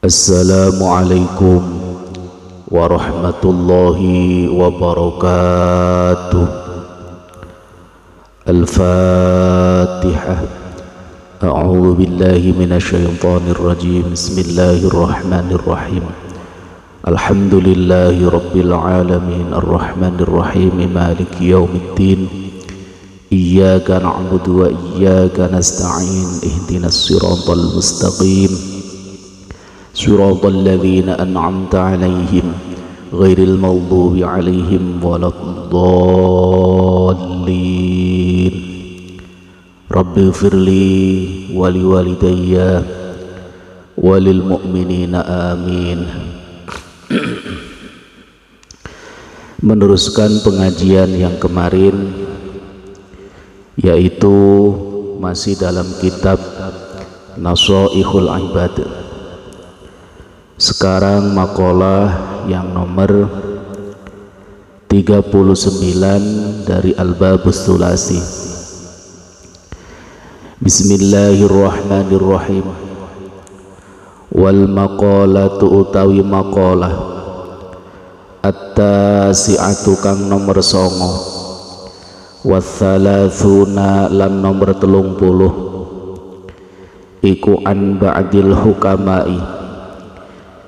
Assalamualaikum warahmatullahi wabarakatuh. Al-Fatihah. A'udzu billahi minasyaitonir rajim. Bismillahirrahmanirrahim. Alhamdulillahi rabbil alamin arrahmanir rahim maliki yaumiddin. Iyyaka na'budu wa iyyaka nasta'in. Ihdinas siratal mustaqim. Siratal ladzina an'amta 'alaihim ghairil maghdubi 'alaihim waladdallin. Rabbighfirli wa liwalidayya walil mu'minina amin. Meneruskan pengajian yang kemarin, yaitu masih dalam kitab Nashaihul Ibad. Sekarang makalah yang nomor 39 dari Al-Babus Tsulasi. Bismillahirrahmanirrahim. Wal maqalatu utawi maqalah at-tasi'atu kang nomor 9 watsalatsuna lan nomor 30 iku an ba'dil hukama'i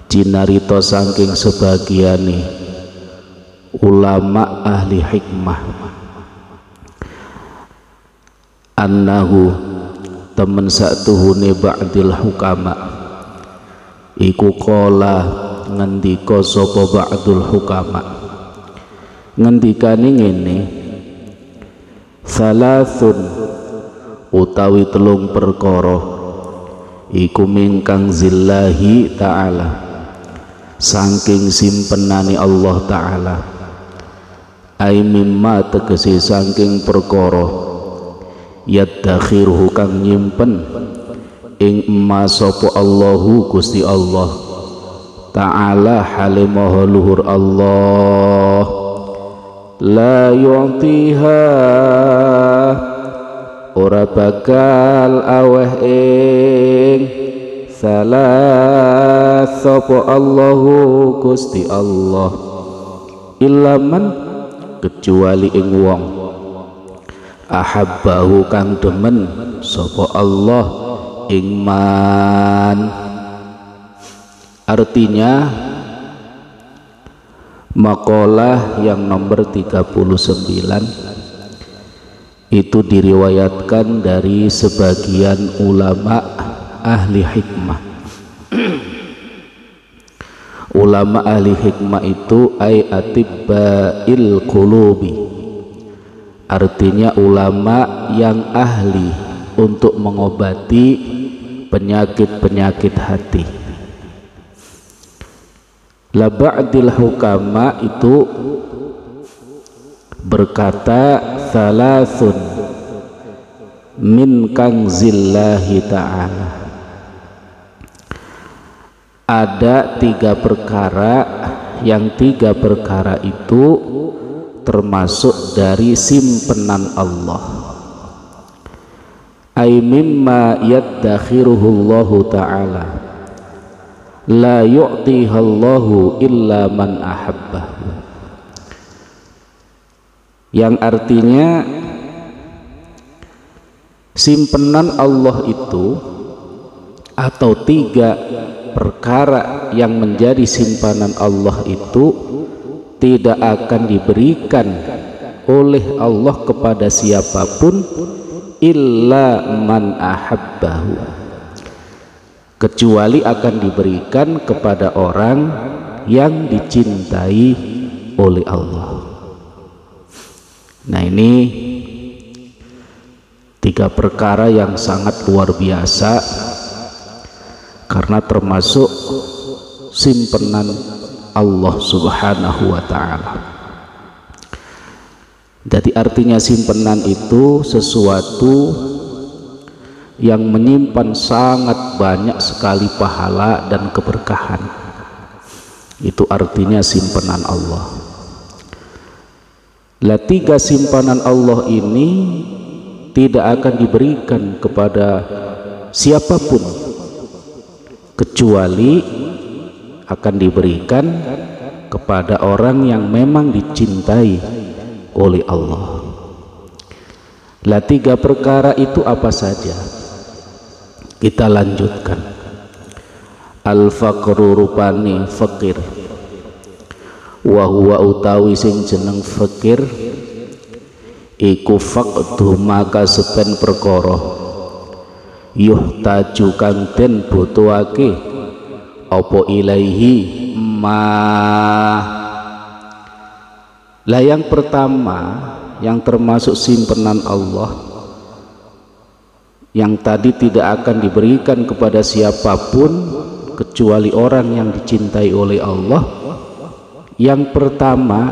cinarito saking sebagiane ulama ahli hikmah annahu temen saktuhune ba'dil hukama iku qala ngendika sapa ba'dul hukama ngendikane ngene salasun utawi telung perkara iku mingkang zillahi ta'ala saking simpenani Allah Ta'ala ai mimma tegese saking perkara yaddakhirhu kang nyimpen ing ma sapa Allahu Gusti Allah Ta'ala hale maha luhur Allah la yu'tiha ora bakal aweh ing salah sapa Allahu Gusti Allah ilaman kecuali ing wong ahabbahu kang demen sapa Allah ing man. Artinya makalah yang nomor 39 itu diriwayatkan dari sebagian ulama ahli hikmah. Ulama ahli hikmah itu ay atibbail qulubi, artinya ulama yang ahli untuk mengobati penyakit-penyakit hati. La ba'dil hukama itu berkata salasun min kanzillahi ta'ala, ada 3 perkara yang 3 perkara itu termasuk dari simpenan Allah. Ay mimma yaddakhiruhullahu ta'ala la yu'tihallahu illa man ahabbah, yang artinya simpenan Allah itu atau 3 perkara yang menjadi simpanan Allah itu tidak akan diberikan oleh Allah kepada siapapun illa man ahabbahu, kecuali akan diberikan kepada orang yang dicintai oleh Allah. Nah, ini 3 perkara yang sangat luar biasa karena termasuk simpenan Allah Subhanahu wa ta'ala. Jadi artinya simpenan itu sesuatu yang menyimpan sangat banyak sekali pahala dan keberkahan. Itu artinya simpenan Allah. Lah 3 simpanan Allah ini tidak akan diberikan kepada siapapun kecuali akan diberikan kepada orang yang memang dicintai oleh Allah. Lah 3 perkara itu apa saja? Kita lanjutkan. Al-faqru rupani fakir, wa huwa utawi sing jeneng fakir iku faqdu maka sepen perkara yuhtaju kang den butuhake apa ilaihi ma. Lah yang pertama yang termasuk simpenan Allah yang tadi tidak akan diberikan kepada siapapun kecuali orang yang dicintai oleh Allah, yang pertama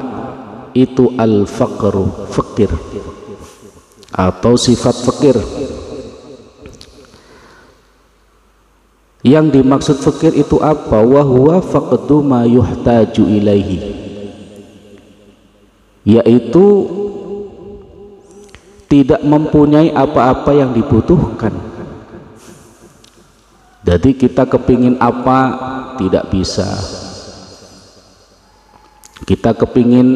itu al-faqru, fakir atau sifat fakir. Yang dimaksud fakir itu apa? Wa huwa faqdu ma yuhtaju ilaihi, yaitu tidak mempunyai apa-apa yang dibutuhkan. Jadi kita kepingin apa tidak bisa, kita kepingin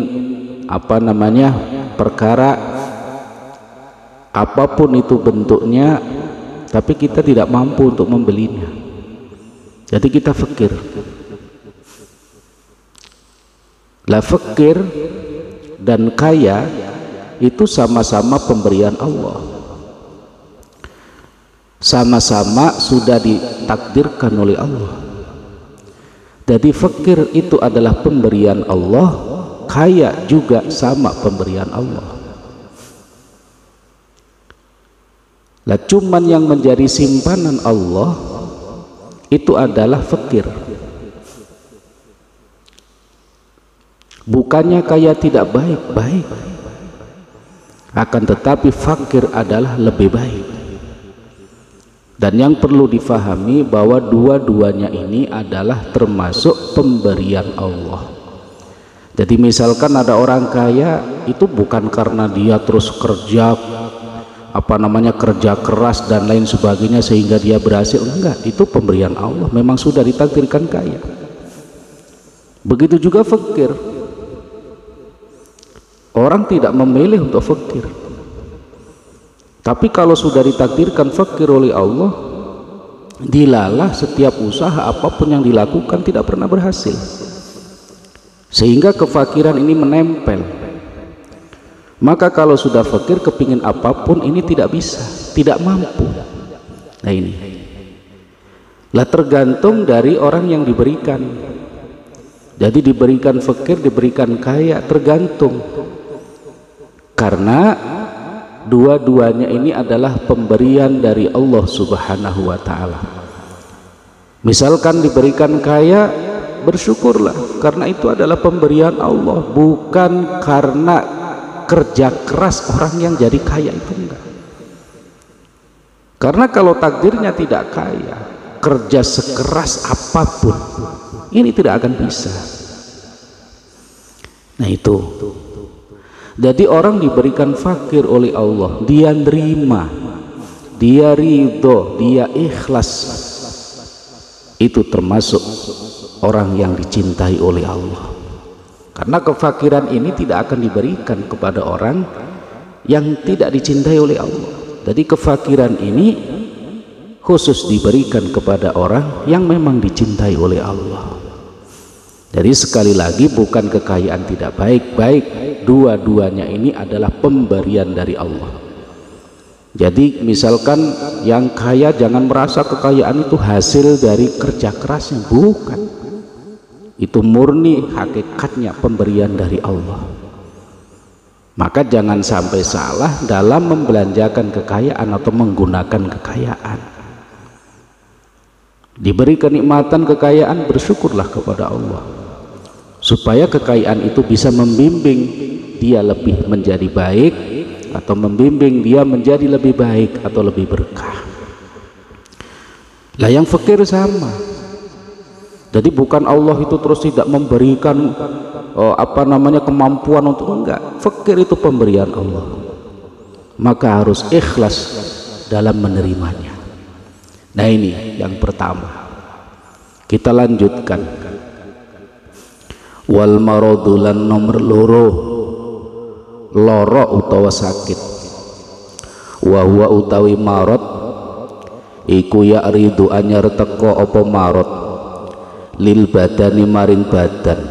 apa namanya perkara apapun itu bentuknya, tapi kita tidak mampu untuk membelinya. Jadi kita fakir. Lah fakir dan kaya itu sama-sama pemberian Allah, sama-sama sudah ditakdirkan oleh Allah. Jadi fakir itu adalah pemberian Allah, kaya juga sama pemberian Allah. Lah cuman yang menjadi simpanan Allah itu adalah fakir. Bukannya kaya tidak baik, akan tetapi fakir adalah lebih baik. Dan yang perlu difahami bahwa dua-duanya ini adalah termasuk pemberian Allah. Jadi misalkan ada orang kaya, itu bukan karena dia terus kerja kerja keras dan lain sebagainya sehingga dia berhasil, enggak, itu pemberian Allah, memang sudah ditakdirkan kaya. Begitu juga fakir, orang tidak memilih untuk fakir, tapi kalau sudah ditakdirkan fakir oleh Allah, dilalah setiap usaha apapun yang dilakukan tidak pernah berhasil, sehingga kefakiran ini menempel. Maka kalau sudah fakir, kepingin apapun ini tidak bisa, tidak mampu. Nah ini lah tergantung dari orang yang diberikan. Jadi diberikan fakir, diberikan kaya, tergantung, karena dua-duanya ini adalah pemberian dari Allah Subhanahu wa Ta'ala. Misalkan diberikan kaya, bersyukurlah, karena itu adalah pemberian Allah, bukan karena kerja keras orang yang jadi kaya, itu enggak. Karena kalau takdirnya tidak kaya, kerja sekeras apapun ini tidak akan bisa. Nah itu, jadi orang diberikan fakir oleh Allah, dia nerima, dia ridho, dia ikhlas, itu termasuk orang yang dicintai oleh Allah. Karena kefakiran ini tidak akan diberikan kepada orang yang tidak dicintai oleh Allah. Jadi kefakiran ini khusus diberikan kepada orang yang memang dicintai oleh Allah. Jadi sekali lagi, bukan kekayaan tidak baik, dua-duanya ini adalah pemberian dari Allah. Jadi misalkan yang kaya jangan merasa kekayaan itu hasil dari kerja kerasnya, bukan. Itu murni hakikatnya pemberian dari Allah. Maka jangan sampai salah dalam membelanjakan kekayaan atau menggunakan kekayaan. Diberi kenikmatan kekayaan, bersyukurlah kepada Allah, supaya kekayaan itu bisa membimbing dia lebih menjadi baik, atau membimbing dia menjadi lebih baik atau lebih berkah. Lah yang fakir sama. Jadi bukan Allah itu terus tidak memberikan kemampuan untuk, enggak. Fakir itu pemberian Allah, maka harus ikhlas dalam menerimanya. Nah ini yang pertama. Kita lanjutkan. wal maradu lan nomor loro utawa sakit, wa huwa utawi marad iku ya ridu anyar teko apa marad lil badani maring badan,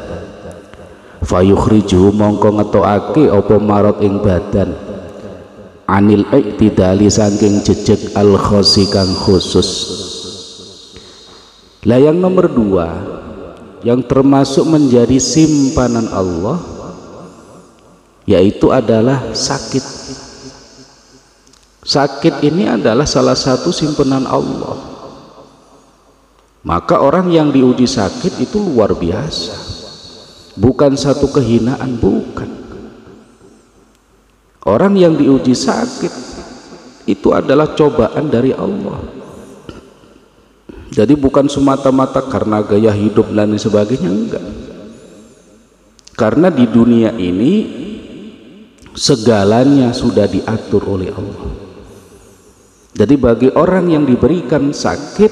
fayukhriju mongko ngetokake apa marad ing badan anil iktidali saking jejeg al khosi kang khusus. Lah yang nomor dua yang termasuk menjadi simpanan Allah yaitu adalah sakit. Sakit ini adalah salah satu simpanan Allah. Maka orang yang diuji sakit itu luar biasa, bukan satu kehinaan, bukan. Orang yang diuji sakit itu adalah cobaan dari Allah. Jadi bukan semata-mata karena gaya hidup dan sebagainya, enggak. Karena di dunia ini segalanya sudah diatur oleh Allah. Jadi bagi orang yang diberikan sakit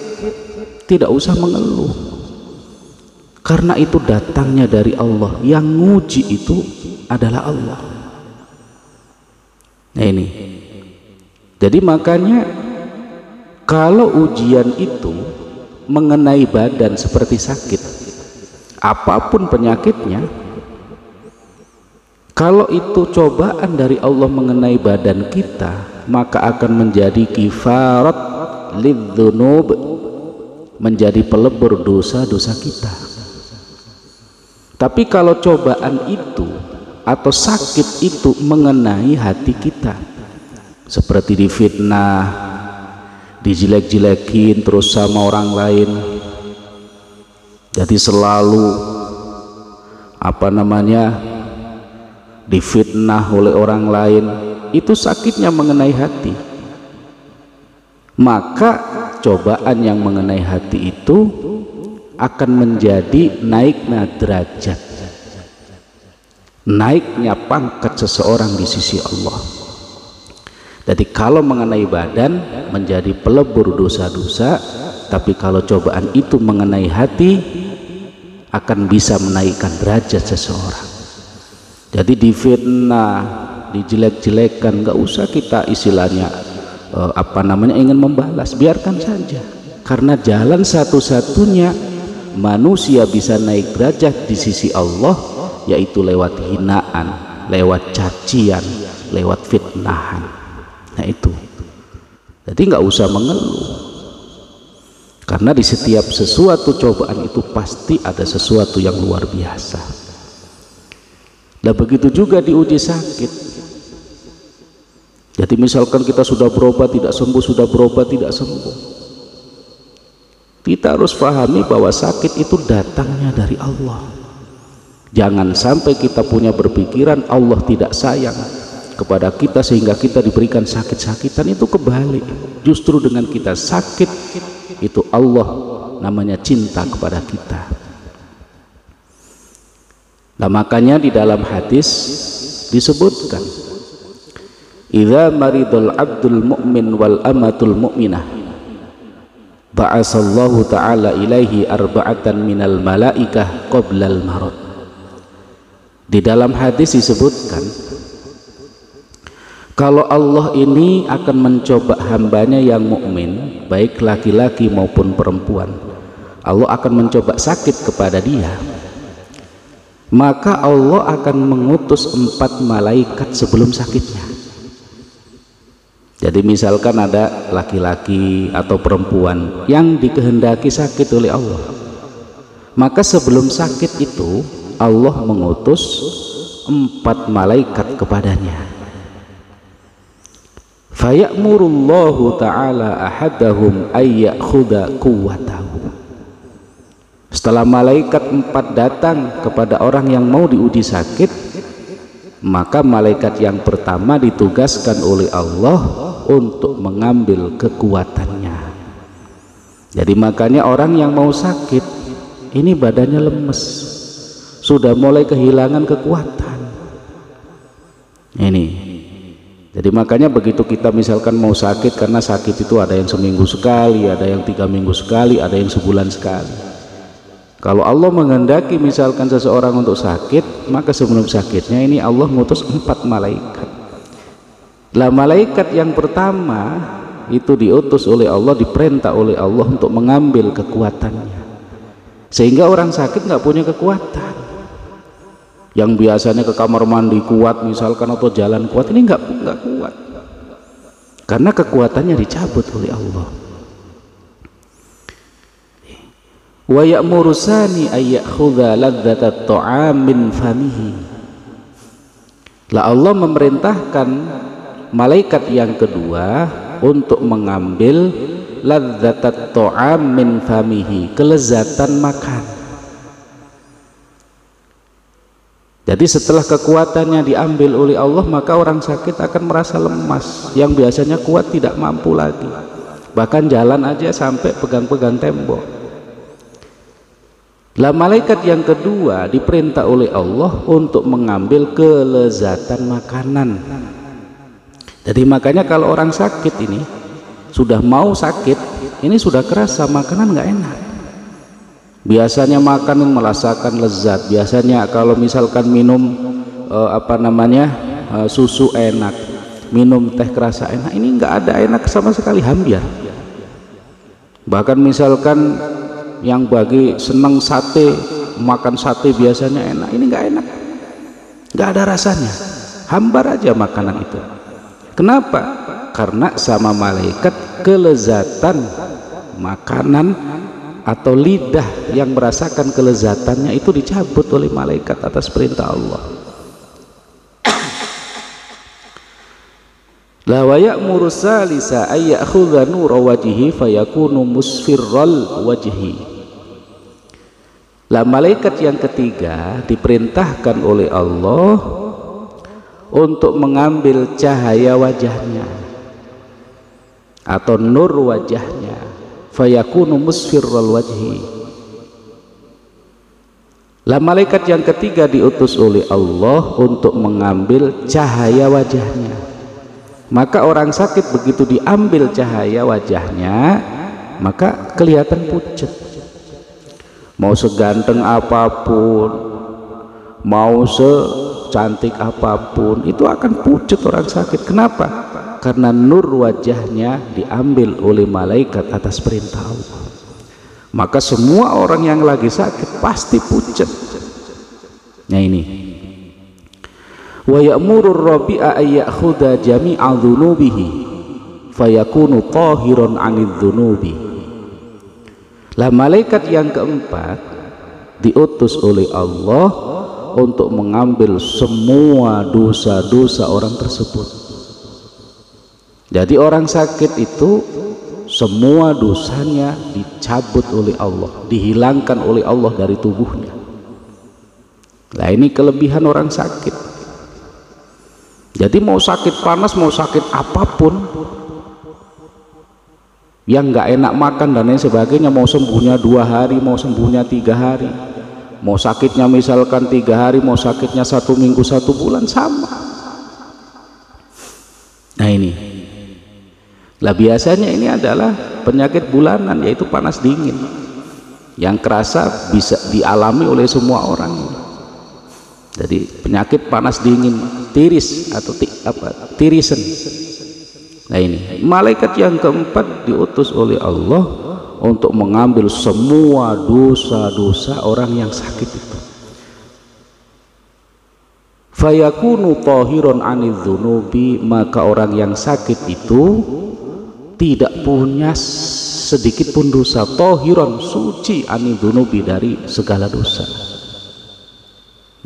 tidak usah mengeluh, karena itu datangnya dari Allah. Yang nguji itu adalah Allah. Nah ini, jadi makanya kalau ujian itu mengenai badan seperti sakit, apapun penyakitnya, kalau itu cobaan dari Allah mengenai badan kita, maka akan menjadi kifarat lidzunub, menjadi pelebur dosa-dosa kita. Tapi kalau cobaan itu atau sakit itu mengenai hati kita, seperti difitnah, dijelek-jelekin terus sama orang lain, jadi selalu difitnah oleh orang lain, itu sakitnya mengenai hati. Maka cobaan yang mengenai hati itu akan menjadi naiknya derajat, naiknya pangkat seseorang di sisi Allah. Jadi kalau mengenai badan menjadi pelebur dosa-dosa, tapi kalau cobaan itu mengenai hati akan bisa menaikkan derajat seseorang. Jadi difitnah, dijelek-jelekan, nggak usah kita istilahnya ingin membalas, biarkan saja. Karena jalan satu-satunya manusia bisa naik derajat di sisi Allah yaitu lewat hinaan, lewat cacian, lewat fitnahan. Nah itu, jadi nggak usah mengeluh, karena di setiap sesuatu cobaan itu pasti ada sesuatu yang luar biasa. Dan begitu juga diuji sakit. Jadi misalkan kita sudah berobat tidak sembuh, sudah berobat tidak sembuh, kita harus pahami bahwa sakit itu datangnya dari Allah. Jangan sampai kita punya berpikiran Allah tidak sayang kepada kita sehingga kita diberikan sakit-sakitan. Itu kebalik, justru dengan kita sakit itu Allah namanya cinta kepada kita. Nah makanya di dalam hadis disebutkan, idza maridul abdul mu'min wal amatul mu'minah ba'asallahu ta'ala ilaihi arba'atan minal malaikah qoblal marad. Di dalam hadis disebutkan kalau Allah ini akan mencoba hambanya yang mukmin, baik laki-laki maupun perempuan, Allah akan mencoba sakit kepada dia, maka Allah akan mengutus 4 malaikat sebelum sakitnya. Jadi misalkan ada laki-laki atau perempuan yang dikehendaki sakit oleh Allah, maka sebelum sakit itu Allah mengutus 4 malaikat kepadanya. Fayamurullahu ta'ala ahadahum ayyakhuda quwwatahu. Setelah malaikat 4 datang kepada orang yang mau diuji sakit, maka malaikat yang pertama ditugaskan oleh Allah untuk mengambil kekuatannya. Jadi makanya orang yang mau sakit ini badannya lemes, sudah mulai kehilangan kekuatan ini. Jadi makanya begitu kita misalkan mau sakit, karena sakit itu ada yang seminggu sekali, ada yang 3 minggu sekali, ada yang sebulan sekali. Kalau Allah menghendaki misalkan seseorang untuk sakit, maka sebelum sakitnya ini Allah ngutus 4 malaikat. Lah malaikat yang pertama itu diutus oleh Allah, diperintah oleh Allah untuk mengambil kekuatannya, sehingga orang sakit nggak punya kekuatan. Yang biasanya ke kamar mandi kuat misalkan atau jalan kuat, ini nggak kuat, karena kekuatannya dicabut oleh Allah. Wa ya'muru sani ay ya'khudha ladzatat ta'am min famihi. Lah Allah memerintahkan malaikat yang kedua untuk mengambil ladzatat ta'am min famihi, kelezatan makan. Jadi setelah kekuatannya diambil oleh Allah, maka orang sakit akan merasa lemas, yang biasanya kuat tidak mampu lagi, bahkan jalan aja sampai pegang-pegang tembok. Lah malaikat yang kedua diperintah oleh Allah untuk mengambil kelezatan makanan. Jadi makanya kalau orang sakit ini sudah mau sakit, ini sudah kerasa makanan nggak enak. Biasanya makan merasakan lezat. Biasanya kalau misalkan minum susu enak, minum teh kerasa enak. Ini nggak ada enak sama sekali, hambar. Bahkan misalkan yang bagi seneng sate, makan sate biasanya enak, ini nggak enak, nggak ada rasanya, hambar aja makanan itu. Kenapa? Karena sama malaikat kelezatan makanan atau lidah yang merasakan kelezatannya itu dicabut oleh malaikat atas perintah Allah. La wa ya'muru salisa ay ya'khudha nura wajhi fayakunu musfirral wajhi. Lah malaikat yang ketiga diperintahkan oleh Allah untuk mengambil cahaya wajahnya atau nur wajahnya, fayakunu musfirral wajhi. Lah malaikat yang ketiga diutus oleh Allah untuk mengambil cahaya wajahnya. Maka orang sakit begitu diambil cahaya wajahnya, maka kelihatan pucat. Mau seganteng apapun, mau secantik apapun, itu akan pucat orang sakit. Kenapa? Karena nur wajahnya diambil oleh malaikat atas perintah Allah. Maka semua orang yang lagi sakit pasti pucat. Nah ini. Wa ya'muru ar-rabi'a ay ya'khudha jami'a dhunubihi fayakunu tahiran 'anidz dzunubi. Lah malaikat yang keempat diutus oleh Allah untuk mengambil semua dosa-dosa orang tersebut. Jadi orang sakit itu semua dosanya dicabut oleh Allah, dihilangkan oleh Allah dari tubuhnya. Nah ini kelebihan orang sakit. Jadi mau sakit panas, mau sakit apapun, yang nggak enak makan dan lain sebagainya, mau sembuhnya 2 hari, mau sembuhnya 3 hari, mau sakitnya misalkan 3 hari, mau sakitnya 1 minggu, 1 bulan, sama. Nah ini, lah biasanya ini adalah penyakit bulanan, yaitu panas dingin, yang kerasa bisa dialami oleh semua orang. Jadi penyakit panas dingin tiris atau tirisan. Nah ini malaikat yang keempat diutus oleh Allah untuk mengambil semua dosa-dosa orang yang sakit itu. Fayakunu tahiran 'anidz dzunubi, maka orang yang sakit itu tidak punya sedikit pun dosa. Tahiran, suci, 'anidz dzunubi, dari segala dosa.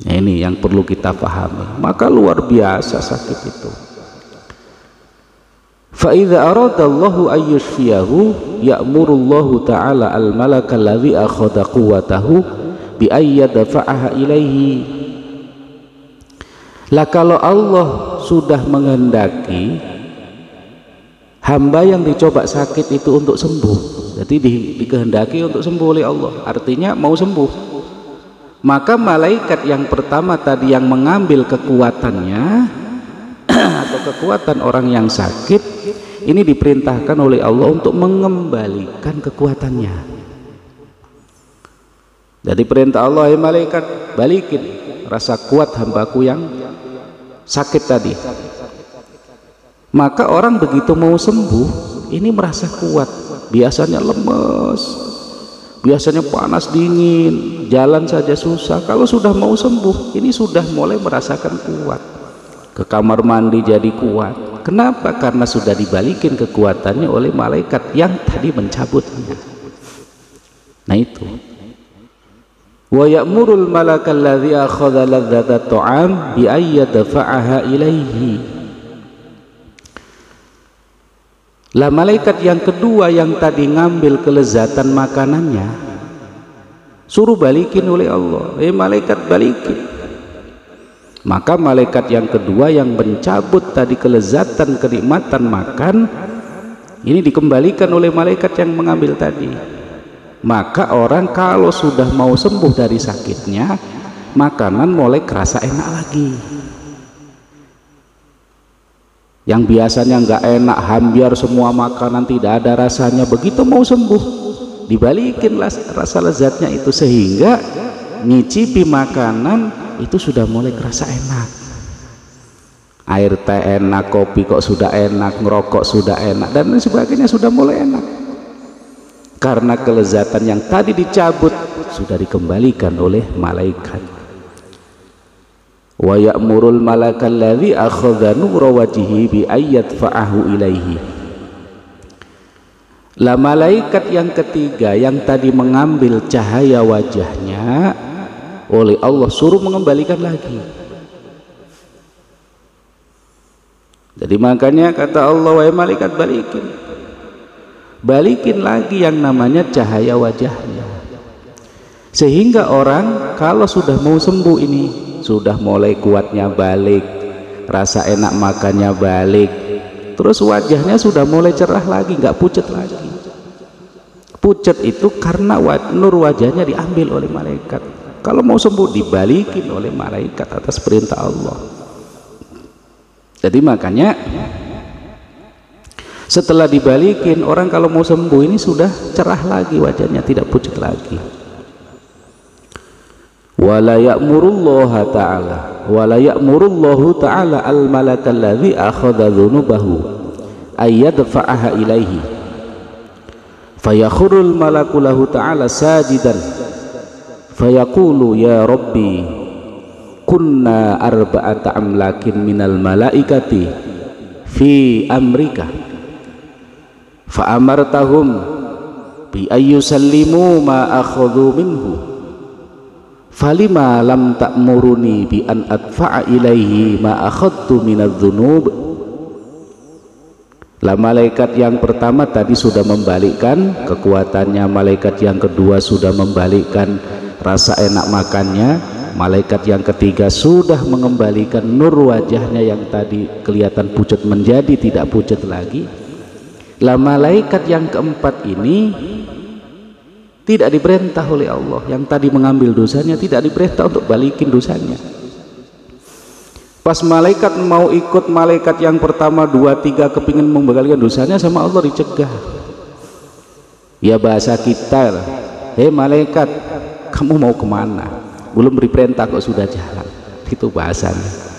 Nah, ini yang perlu kita pahami. Maka luar biasa sakit itu. Fa idza arada Allahu ay yushfiyahu ya'muru Allahu ta'ala al-malaka alladhi akhadha quwwatahu bi ay yadfa'aha ilaihi. Lah kalau Allah sudah menghendaki hamba yang dicoba sakit itu untuk sembuh, jadi dikehendaki untuk sembuh oleh Allah, artinya mau sembuh, maka malaikat yang pertama tadi yang mengambil kekuatannya atau kekuatan orang yang sakit ini diperintahkan oleh Allah untuk mengembalikan kekuatannya. Jadi perintah Allah, hai malaikat, balikin rasa kuat hambaku yang sakit tadi. Maka orang begitu mau sembuh ini merasa kuat, biasanya lemes, biasanya panas dingin, jalan saja susah. Kalau sudah mau sembuh ini sudah mulai merasakan kuat, ke kamar mandi jadi kuat. Kenapa? Karena sudah dibalikin kekuatannya oleh malaikat yang tadi mencabutnya. Nah itu. Wa ya'murul malakal ladzi akhadha ladzata ta'am bi ayyadfa'aha ilaihi. Lah malaikat yang kedua yang tadi ngambil kelezatan makanannya suruh balikin oleh Allah. Malaikat balikin. Maka malaikat yang kedua yang mencabut tadi kelezatan kenikmatan makan ini dikembalikan oleh malaikat yang mengambil tadi. Maka orang kalau sudah mau sembuh dari sakitnya, makanan mulai kerasa enak lagi. Yang biasanya nggak enak, hambiar semua makanan, tidak ada rasanya, begitu mau sembuh dibalikin rasa lezatnya itu, sehingga nyicipi makanan itu sudah mulai kerasa enak. Air teh enak, kopi kok sudah enak, ngerokok sudah enak, dan lain sebagainya sudah mulai enak. Karena kelezatan yang tadi dicabut sudah dikembalikan oleh malaikat. Wa ya'murul malakal ladzi akhadha nura wajhihi bi ayyadfa'ahu ilaihi. Lah malaikat yang ketiga yang tadi mengambil cahaya wajahnya oleh Allah suruh mengembalikan lagi. Jadi makanya kata Allah, wahai malaikat, balikin lagi yang namanya cahaya wajahnya, sehingga orang kalau sudah mau sembuh ini sudah mulai kuatnya balik, rasa enak makannya balik, terus wajahnya sudah mulai cerah lagi, nggak pucat lagi. Pucat itu karena nur wajahnya diambil oleh malaikat. Kalau mau sembuh dibalikin oleh malaikat atas perintah Allah. Jadi makanya setelah dibalikin, orang kalau mau sembuh ini sudah cerah lagi wajahnya, tidak pucat lagi. Wala ya'murullaha ta'ala wala ya'murullahu ta'ala al-malakal ladzi akhadha dhunubahu ayyadfa'aha ilaihi fayakhurul malaku lahu ta'ala sajidan fayaqulu ya rabbi kunna arba'ata amlakin minal malaikati fi amrika fa'amartahum bi ayyusallimu ma akhadhu minhu falima lam ta'muruni bi an adfa'a ilaihi ma akhadtu minadz-dzunub. Lah malaikat yang pertama tadi sudah membalikkan kekuatannya, malaikat yang kedua sudah membalikkan rasa enak makannya, malaikat yang ketiga sudah mengembalikan nur wajahnya yang tadi kelihatan pucat menjadi tidak pucat lagi. Lah malaikat yang keempat ini tidak diperintah oleh Allah, yang tadi mengambil dosanya tidak diperintah untuk balikin dosanya. Pas malaikat mau ikut malaikat yang pertama 2, 3 kepingin mengembalikan dosanya, sama Allah dicegah. Ya bahasa kita, hei malaikat, kamu mau kemana? Belum diperintah kok sudah jalan. Itu bahasanya.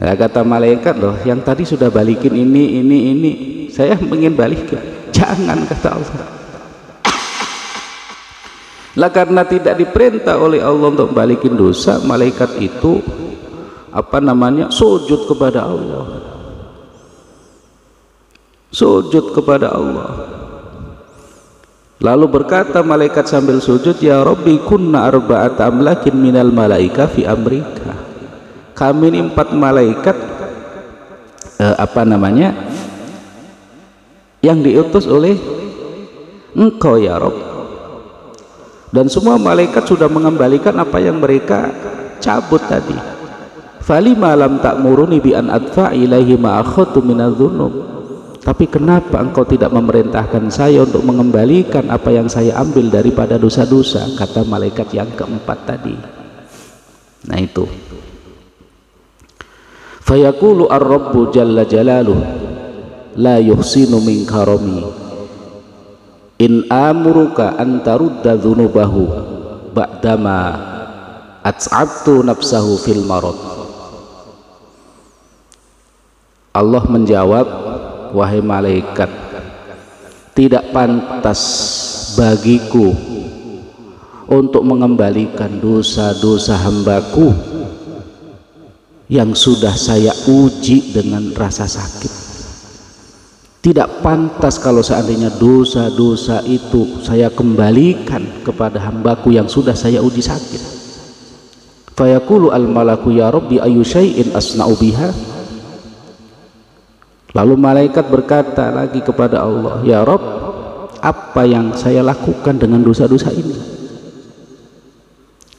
Nah, kata malaikat, loh yang tadi sudah balikin ini, saya ingin balikin. Jangan, kata Allah. Lah karena tidak diperintah oleh Allah untuk balikin dosa, malaikat itu sujud kepada Allah, sujud kepada Allah. Lalu berkata malaikat sambil sujud, ya Rabbi kunna arba'ata amlakin minal malaika fi amrika. Kami ini 4 malaikat yang diutus oleh Engkau ya Rabb, dan semua malaikat sudah mengembalikan apa yang mereka cabut tadi. Falima lam ta'muruni bi an adfa ilaihi ma akhadtu minadz-dzunub. Tapi kenapa engkau tidak memerintahkan saya untuk mengembalikan apa yang saya ambil daripada dosa-dosa? Kata malaikat yang keempat tadi. Nah itu. Fayaqulu ar-rabbu jalla jalaluh la yuhsinu min karami in amuruka an tarudda dzunubahu ba'dama at'abtu nafsahu fil marad. Allah menjawab, wahai malaikat, tidak pantas bagiku untuk mengembalikan dosa-dosa hambaku yang sudah saya uji dengan rasa sakit. Tidak pantas kalau seandainya dosa-dosa itu saya kembalikan kepada hambaku yang sudah saya uji sakit. Fayaqulu al-malaku ya Rabbi ayu syai'in asna'u biha. Lalu malaikat berkata lagi kepada Allah, ya Rabb, apa yang saya lakukan dengan dosa-dosa ini?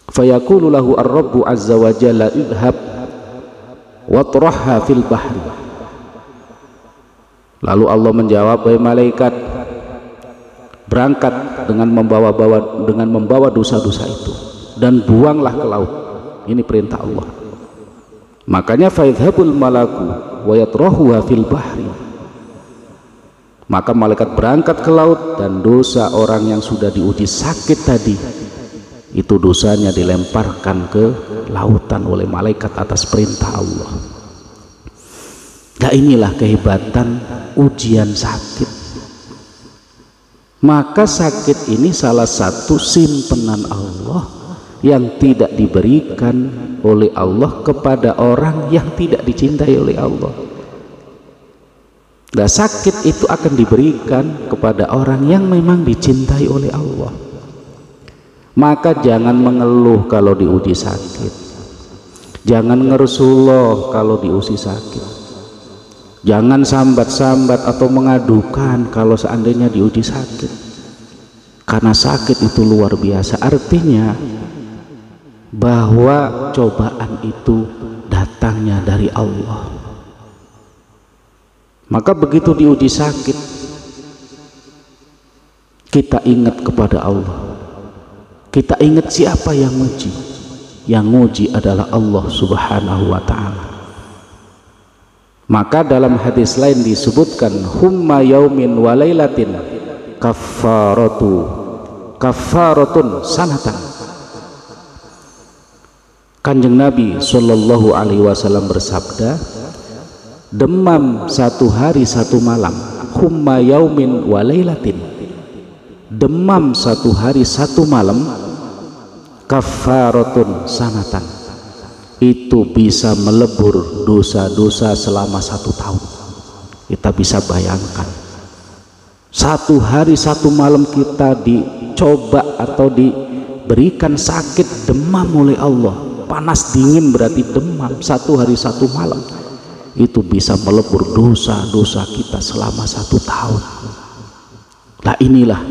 Fayaqulu lahu ar-Rabbu azza wa jalla idhab watrahha fil bahri. Lalu Allah menjawab, wahai malaikat, berangkat dengan membawa dosa-dosa itu dan buanglah ke laut. Ini perintah Allah. Makanya faidhabul malaku wa yatrahuha fil bahri. Maka malaikat berangkat ke laut dan dosa orang yang sudah diuji sakit tadi itu dosanya dilemparkan ke lautan oleh malaikat atas perintah Allah. Nah, inilah kehebatan ujian sakit. Maka sakit ini salah satu simpenan Allah yang tidak diberikan oleh Allah kepada orang yang tidak dicintai oleh Allah. Nah, sakit itu akan diberikan kepada orang yang memang dicintai oleh Allah. Maka jangan mengeluh kalau diuji sakit, jangan ngersuloh kalau diuji sakit, jangan sambat-sambat atau mengadukan kalau seandainya diuji sakit, karena sakit itu luar biasa. Artinya bahwa cobaan itu datangnya dari Allah. Maka begitu diuji sakit, kita ingat kepada Allah. Kita ingat siapa yang nguji. Yang nguji adalah Allah subhanahu wa ta'ala. Maka dalam hadis lain disebutkan, humma yaumin wa lailatin kafaratun sanatan. Kanjeng Nabi sallallahu alaihi wasallam bersabda, demam satu hari satu malam, humma yaumin wa lailatin, demam satu hari satu malam, kafaratun sanatan, itu bisa melebur dosa-dosa selama 1 tahun. Kita bisa bayangkan, satu hari satu malam kita dicoba atau diberikan sakit demam oleh Allah, panas dingin berarti demam, satu hari satu malam, itu bisa melebur dosa-dosa kita selama 1 tahun. Nah, inilah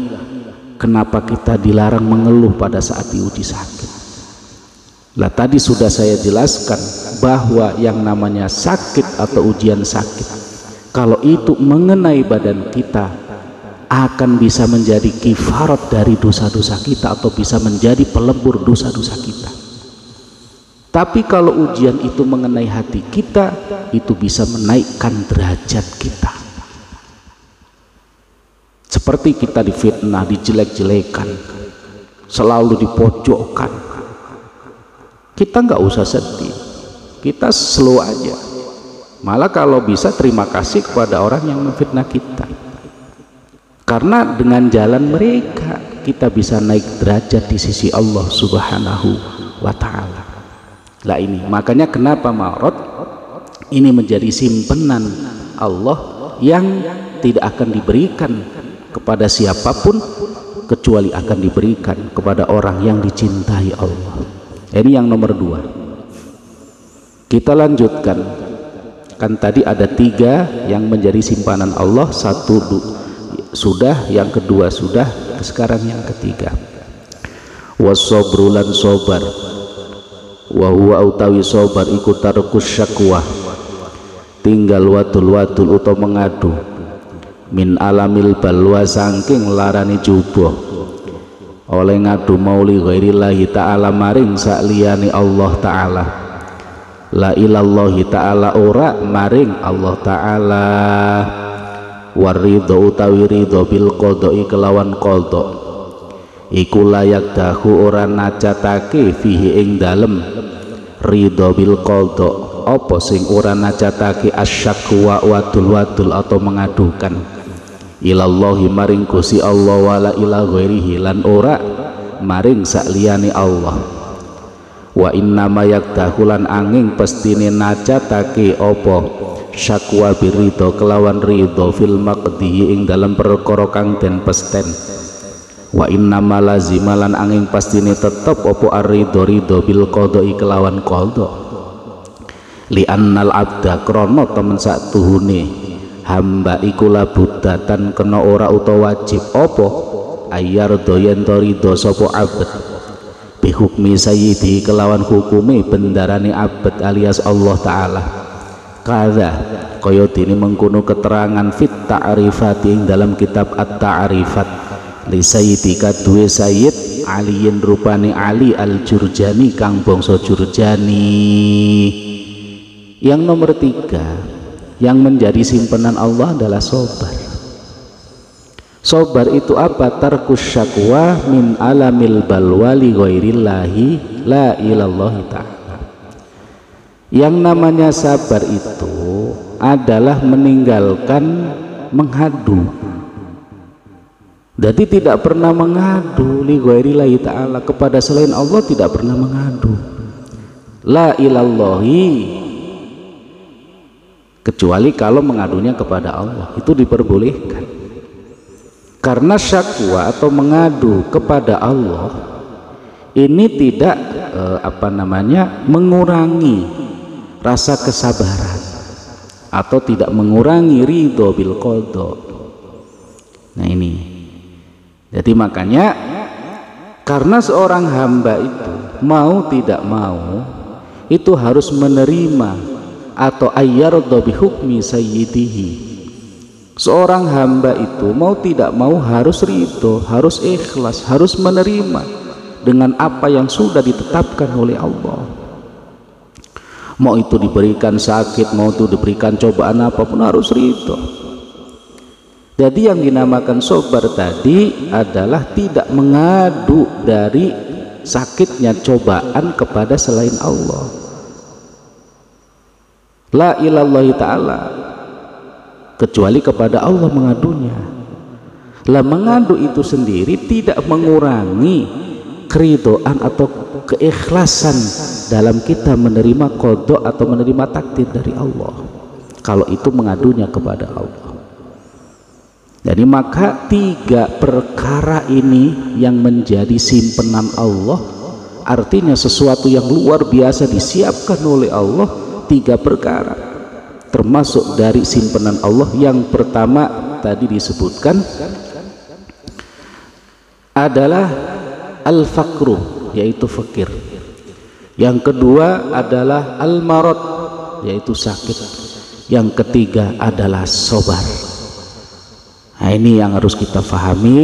kenapa kita dilarang mengeluh pada saat diuji sakit. Nah, tadi sudah saya jelaskan bahwa yang namanya sakit atau ujian sakit, kalau itu mengenai badan kita, akan bisa menjadi kifarat dari dosa-dosa kita atau bisa menjadi pelebur dosa-dosa kita. Tapi kalau ujian itu mengenai hati kita, itu bisa menaikkan derajat kita. Seperti kita difitnah, dijelek-jelekan, selalu dipojokkan, kita nggak usah sedih, kita slow aja. Malah kalau bisa terima kasih kepada orang yang memfitnah kita, karena dengan jalan mereka kita bisa naik derajat di sisi Allah subhanahu wa ta'ala. Lah, ini makanya kenapa Ma'rad ini menjadi simpenan Allah yang tidak akan diberikan kepada siapapun kecuali akan diberikan kepada orang yang dicintai Allah. Ini yang nomor 2. Kita lanjutkan, kan tadi ada 3 yang menjadi simpanan Allah, 1 sudah, yang kedua sudah, sekarang yang ketiga. Wasobru lan sobar, wa huwa utawi sobar iku tarkus syakwa, tinggal watul utawa mengadu, min alamil balwa saking larani juboh, oleh ngadu mauli ghairillahi ta'ala maring sakliyane Allah ta'ala, la ilallahi ta'ala ora maring Allah ta'ala, waridho utawi ridho bil qodoi kelawan qodho, iku layak dahu ora nacatake fihi ing dalem ridho bil qadha apa sing ora nacatake asyakwa wadul atau mengadukan ilallahi maring Gusti Allah wala ila ghairihi lan ora maring sakliyane Allah. Wa inna ma yakdahu lan angin pestine nacatake apa syakwa biridho kelawan ridho fil maqdi ing dalam perkara kang den pesten. Wa inna ma lazima lan angin pastine tetep apa ar-ridho bil qadha kelawan qadha. Li annal abda krana temen sak tuhune hamba iku labudatan kena ora utawa wajib apa ayar doyen to ridho sapa abd bi hukmi sayyidi kelawan hukume bendarane abd alias Allah taala. Kada kaya dene mengkono keterangan fit ta'rifat ing dalam kitab at-ta'rifat li sayyidi kaduwe sayyid aliyin rupane Ali al-Jurjani kang bangsa Jurjani. Yang nomor 3 yang menjadi simpanan Allah adalah sobar. Sobar itu apa? Tarkus syakwa min alamil balwali ghairillahi la ilallahi ta'ala. Yang namanya sabar itu adalah meninggalkan menghadu. Jadi tidak pernah mengadu li ghairillahi ta'ala, kepada selain Allah tidak pernah mengadu. La ilallahi, kecuali kalau mengadunya kepada Allah, itu diperbolehkan. Karena syakwa atau mengadu kepada Allah ini tidak mengurangi rasa kesabaran atau tidak mengurangi ridho bil qadha. Nah ini, jadi makanya karena seorang hamba itu mau tidak mau itu harus menerima atau ayyarda bi hukmi sayyidihi. Seorang hamba itu mau tidak mau harus ridho, harus ikhlas, harus menerima dengan apa yang sudah ditetapkan oleh Allah. Mau itu diberikan sakit, mau itu diberikan cobaan apapun harus ridho. Jadi yang dinamakan sobar tadi adalah tidak mengadu dari sakitnya cobaan kepada selain Allah. La ilallahi ta'ala, kecuali kepada Allah mengadunya. Lah mengadu itu sendiri tidak mengurangi keridhaan atau keikhlasan dalam kita menerima qadha atau menerima takdir dari Allah kalau itu mengadunya kepada Allah. Jadi maka 3 perkara ini yang menjadi simpenan Allah, artinya sesuatu yang luar biasa disiapkan oleh Allah. 3 perkara termasuk dari simpanan Allah. Yang pertama tadi disebutkan adalah al-faqru, yaitu fakir. Yang kedua adalah al-marad, yaitu sakit. Yang ketiga adalah sobar. Nah ini yang harus kita pahami.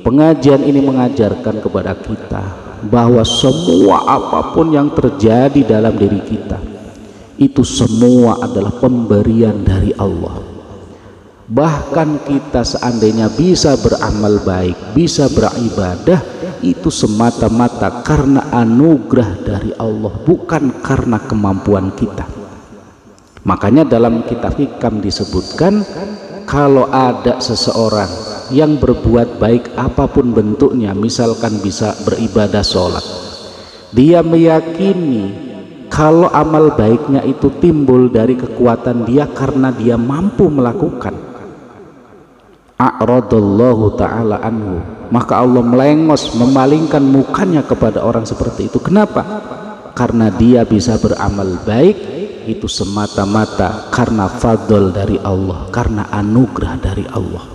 Pengajian ini mengajarkan kepada kita bahwa semua apapun yang terjadi dalam diri kita itu semua adalah pemberian dari Allah. Bahkan kita seandainya bisa beramal baik, bisa beribadah, itu semata-mata karena anugerah dari Allah, bukan karena kemampuan kita. Makanya dalam kitab Hikam disebutkan, kalau ada seseorang yang berbuat baik apapun bentuknya, misalkan bisa beribadah sholat, dia meyakini kalau amal baiknya itu timbul dari kekuatan dia karena dia mampu melakukan, a'radallahu ta'ala anhu, maka Allah melengos, memalingkan mukanya kepada orang seperti itu. Kenapa? Karena dia bisa beramal baik itu semata-mata karena fadl dari Allah, karena anugerah dari Allah.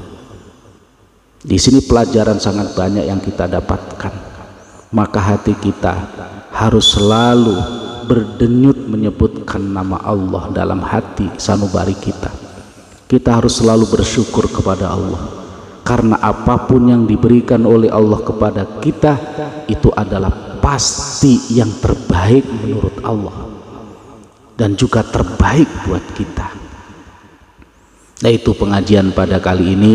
Di sini pelajaran sangat banyak yang kita dapatkan. Maka hati kita harus selalu berdenyut menyebutkan nama Allah dalam hati sanubari kita. Kita harus selalu bersyukur kepada Allah, karena apapun yang diberikan oleh Allah kepada kita itu adalah pasti yang terbaik menurut Allah dan juga terbaik buat kita. Nah itu pengajian pada kali ini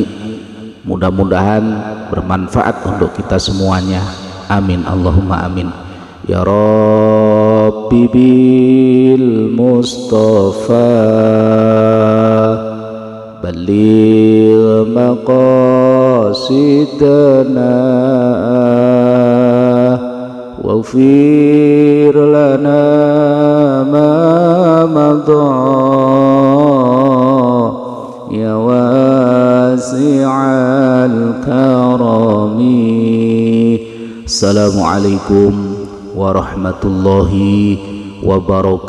mudah-mudahan bermanfaat untuk kita semuanya. Amin Allahumma amin. Ya Rabbi bil Mustafa balligh maqasidana waghfir lana ma madha ya wasi'al karami. Assalamualaikum warahmatullahi wabarakatuh.